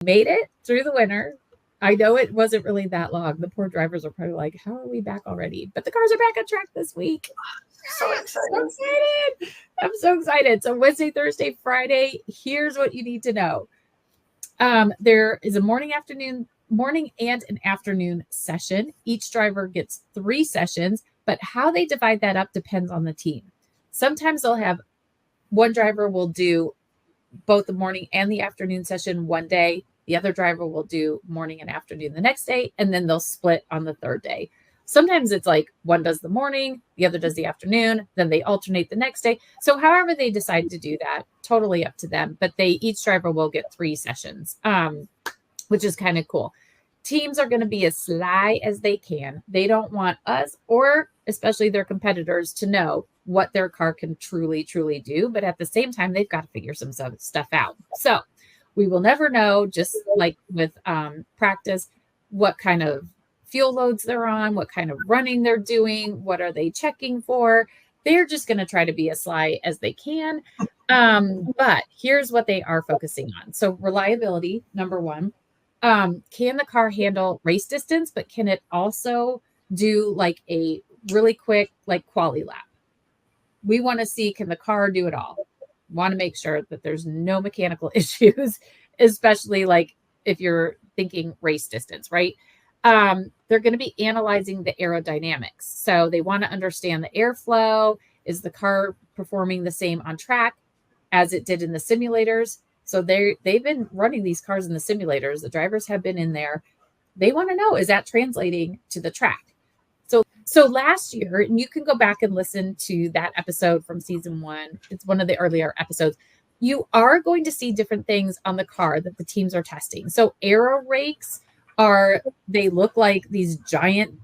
made it through the winter. I know it wasn't really that long. The poor drivers are probably like, how are we back already? But the cars are back on track this week. So excited. So excited. I'm so excited. So Wednesday, Thursday, Friday, here's what you need to know. There is a morning and an afternoon session. Each driver gets 3 sessions, but how they divide that up depends on the team. Sometimes they'll have one driver will do both the morning and the afternoon session one day. The other driver will do morning and afternoon the next day, and then they'll split on the third day. Sometimes it's like one does the morning, the other does the afternoon, then they alternate the next day. So however they decide to do that, totally up to them. But each driver will get 3 sessions, which is kind of cool. Teams are going to be as sly as they can. They don't want us or especially their competitors to know what their car can truly, truly do. But at the same time, they've got to figure some stuff out. So we will never know, just like with practice, what kind of fuel loads they're on, what kind of running they're doing, what are they checking for. They're just going to try to be as sly as they can. But here's what they are focusing on. So reliability, number one. Can the car handle race distance, but can it also do like a really quick, like quali lap? We want to see, can the car do it all? Want to make sure that there's no mechanical issues, especially like if you're thinking race distance, right? They're going to be analyzing the aerodynamics. So they want to understand the airflow. Is the car performing the same on track as it did in the simulators? So they've been running these cars in the simulators. The drivers have been in there. They want to know, is that translating to the track? So last year, and you can go back and listen to that episode from season 1. It's one of the earlier episodes. You are going to see different things on the car that the teams are testing. So aero rakes they look like these giant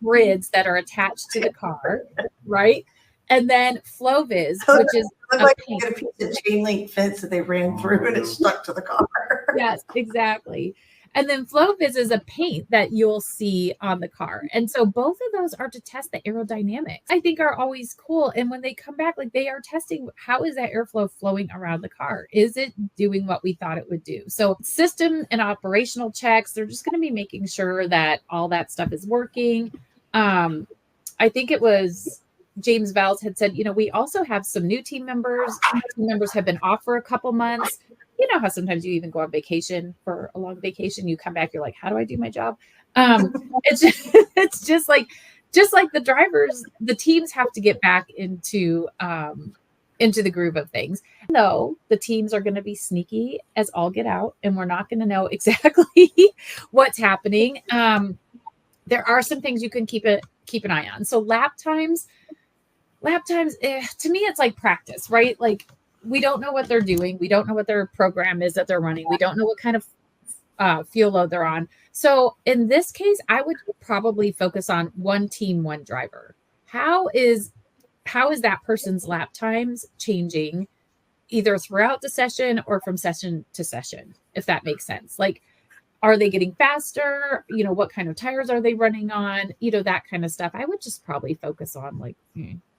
grids that are attached to the car, right? And then FlowViz, which is like a piece of chain link fence that they ran through and it stuck to the car. Yes, exactly. And then FlowViz is a paint that you'll see on the car. And so both of those are to test the aerodynamics. I think are always cool. And when they come back, like they are testing, how is that airflow flowing around the car? Is it doing what we thought it would do? So system and operational checks, they're just going to be making sure that all that stuff is working. I think it was James Vowles had said, we also have some new team members. Team members have been off for a couple months. You know how sometimes you even go on vacation for a long vacation, you come back, you're like, how do I do my job? It's just like the drivers, the teams have to get back into the groove of things. No, the teams are going to be sneaky as all get out, and we're not going to know exactly what's happening. There are some things you can keep an eye on. So lap times, to me, it's like practice, right? Like, we don't know what they're doing. We don't know what their program is that they're running. We don't know what kind of fuel load they're on. So in this case, I would probably focus on one team, one driver. How is that person's lap times changing either throughout the session or from session to session, if that makes sense? Like, are they getting faster? What kind of tires are they running on? That kind of stuff. I would just probably focus on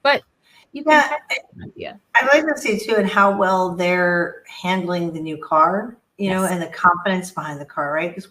but you can have an idea. I'd like to see too, and how well they're handling the new car, and the confidence behind the car, right? Because